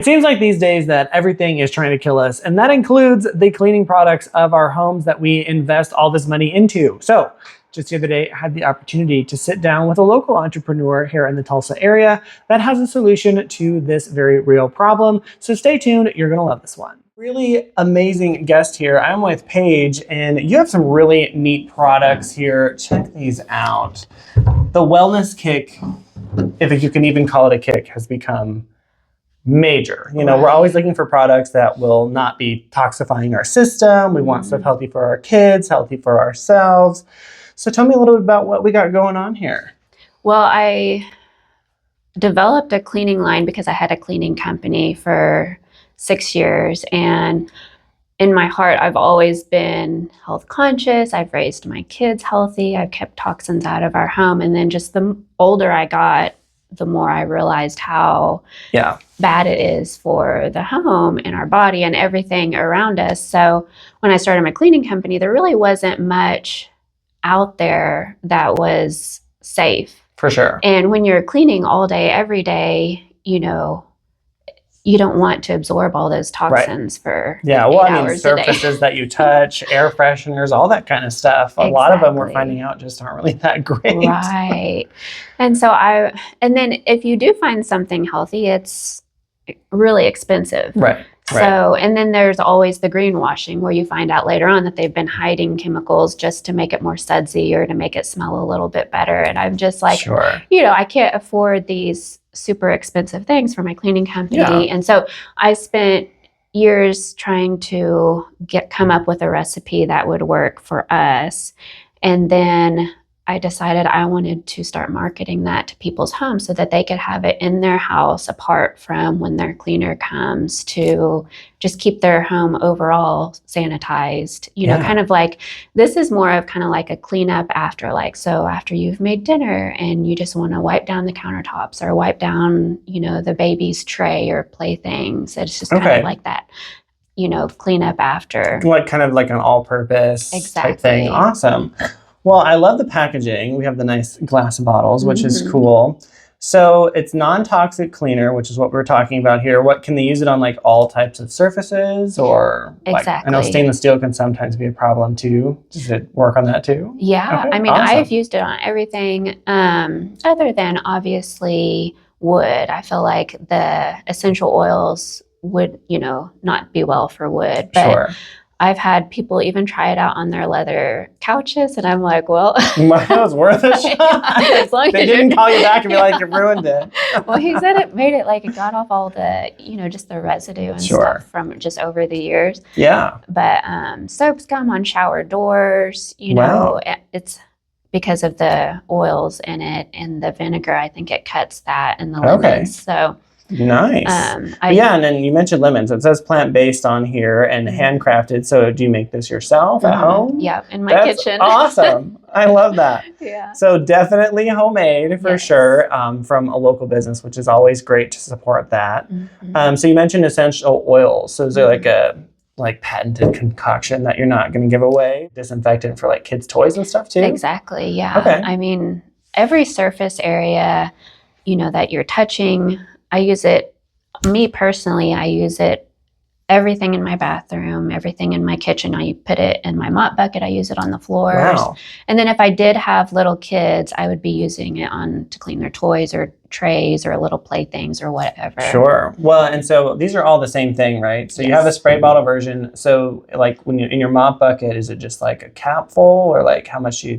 It seems like these days that everything is trying to kill us, and that includes the cleaning products of our homes that we invest all this money into. So just the other day, I had the opportunity to sit down with a local entrepreneur here in the Tulsa area that has a solution to this very real problem. So stay tuned, you're gonna love this one. Really amazing guest here. I'm with Paige, and you have some really neat products here. Check these out. The wellness kick, if you can even call it a kick, has become major. You know, we're always looking for products that will not be toxifying our system. We want stuff healthy for our kids, healthy for ourselves. So tell me a little bit about what we got going on here. Well, I developed a cleaning line because I had a cleaning company for 6 years. And in my heart, I've always been health conscious. I've raised my kids healthy. I've kept toxins out of our home. And then just the older I got, the more I realized how bad it is for the home and our body and everything around us. So when I started my cleaning company, there really wasn't much out there that was safe. For sure. And when you're cleaning all day, every day, you know, you don't want to absorb all those toxins for 8 hours surfaces that you touch, air fresheners, all that kind of stuff. A lot of them we're finding out just aren't really that great. Right. And so and then if you do find something healthy, it's really expensive. Right. So, and then there's always the greenwashing where you find out later on that they've been hiding chemicals just to make it more sudsy or to make it smell a little bit better. And I'm just like, you know, I can't afford these super expensive things for my cleaning company. And so I spent years trying to come up with a recipe that would work for us. And then I decided I wanted to start marketing that to people's homes so that they could have it in their house apart from when their cleaner comes, to just keep their home overall sanitized. You know, kind of like, this is more of kind of like a cleanup after, like, so after you've made dinner and you just want to wipe down the countertops or wipe down, you know, the baby's tray or playthings. It's just kind of like that, you know, cleanup after. Like kind of like an all-purpose type thing. Awesome. Well, I love the packaging. We have the nice glass bottles, which is cool. So it's non-toxic cleaner, which is what we're talking about here. What, can they use it on like all types of surfaces, or like, I know stainless steel can sometimes be a problem too. Does it work on that too? Yeah, I mean, I've used it on everything other than obviously wood. I feel like the essential oils would, you know, not be well for wood. But I've had people even try it out on their leather couches, and I'm like, well, that was worth a shot. As long they as didn't call you back and be like, you ruined it. Well, he said it made it like it got off all the, you know, just the residue and stuff from just over the years. Yeah. But soap scum on shower doors, you know, it's because of the oils in it and the vinegar. I think it cuts that and the lemons. So. Nice. And then you mentioned lemons. It says plant-based on here and handcrafted. So do you make this yourself at home? Yeah, in my kitchen. Awesome. I love that. So definitely homemade for sure, from a local business, which is always great to support that. So you mentioned essential oils. So is there like a patented concoction that you're not going to give away? Disinfectant for like kids' toys and stuff too? Exactly. Yeah. I mean, every surface area, you know, that you're touching, I use it, me personally, I use it everything in my bathroom, everything in my kitchen. I put it in my mop bucket. I use it on the floors. And then if I did have little kids, I would be using it to clean their toys or trays or little playthings or whatever. Well, and so these are all the same thing, right? So you have a spray bottle version. So like when you in your mop bucket, is it just like a cap full, or like how much do you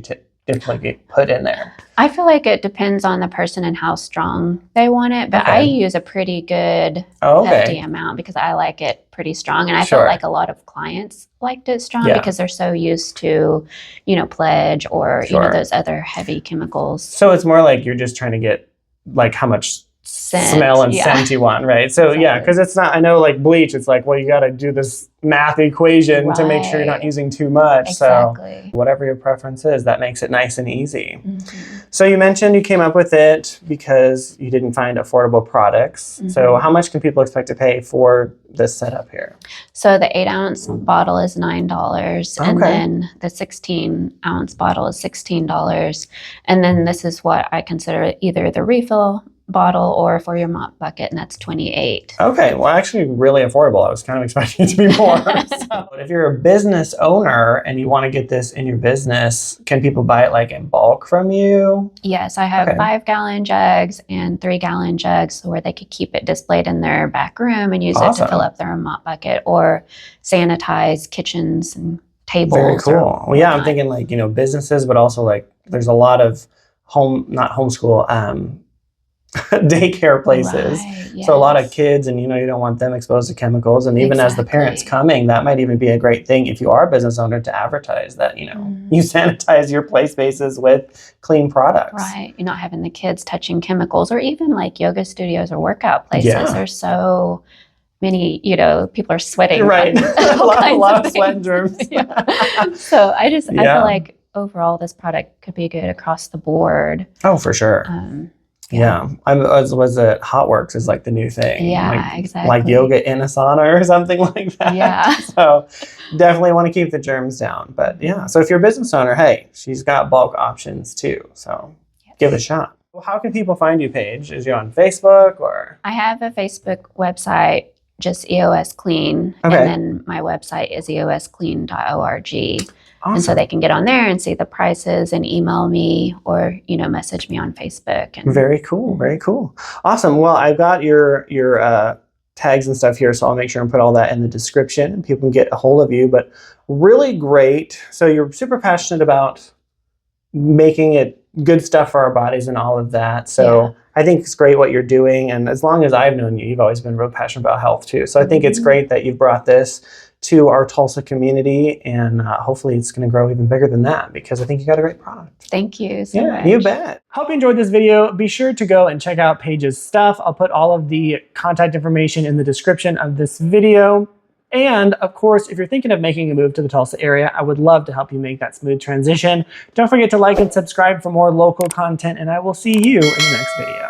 put in there? I feel like it depends on the person and how strong they want it, but I use a pretty good hefty amount because I like it pretty strong, and I feel like a lot of clients liked it strong because they're so used to, you know, Pledge or you know, those other heavy chemicals. So it's more like you're just trying to get like how much smell and scent you want, right? So because it's not, I know like bleach, it's like, well, you got to do this math equation to make sure you're not using too much. So whatever your preference is, that makes it nice and easy. So you mentioned you came up with it because you didn't find affordable products. So how much can people expect to pay for this setup here? So the 8-ounce bottle is $9, and then the 16-ounce bottle is $16. And then this is what I consider either the refill bottle or for your mop bucket, and that's $28. Okay, well, actually really affordable. I was kind of expecting it to be more. So, if you're a business owner and you want to get this in your business, can people buy it like in bulk from you? Yes, I have 5-gallon jugs and 3-gallon jugs where they could keep it displayed in their back room and use it to fill up their mop bucket or sanitize kitchens and tables. Very cool. Well, yeah, I'm thinking like, you know, businesses, but also like there's a lot of not homeschool, daycare places. Right, yes. So a lot of kids, and you know, you don't want them exposed to chemicals. And even as the parents coming, that might even be a great thing if you are a business owner to advertise that, you know, you sanitize your play spaces with clean products. Right. You're not having the kids touching chemicals, or even like yoga studios or workout places. Yeah. There's so many, you know, people are sweating. Right. a lot of sweat and germs. Yeah. So I feel like overall this product could be good across the board. Oh, for sure. Yeah, I was at HotWorks is like the new thing. Yeah, like, exactly. Like yoga in a sauna or something like that. Yeah. So definitely want to keep the germs down. But yeah, so if you're a business owner, hey, she's got bulk options too. So give it a shot. Well, how can people find you, Paige? Is you on Facebook or? I have a Facebook website, just EOS Clean. Okay. And then my website is eosclean.org. Awesome. And so they can get on there and see the prices and email me or, you know, message me on Facebook. And very cool. Very cool. Awesome. Well, I've got your tags and stuff here, so I'll make sure and put all that in the description and people can get a hold of you. But really great. So you're super passionate about making it good stuff for our bodies and all of that. So I think it's great what you're doing. And as long as I've known you, you've always been real passionate about health too. So I think it's great that you've brought this to our Tulsa community, and hopefully it's going to grow even bigger than that because I think you got a great product. Thank you so much. You bet. Hope you enjoyed this video. Be sure to go and check out Paige's stuff. I'll put all of the contact information in the description of this video. And of course, if you're thinking of making a move to the Tulsa area, I would love to help you make that smooth transition. Don't forget to like and subscribe for more local content, and I will see you in the next video.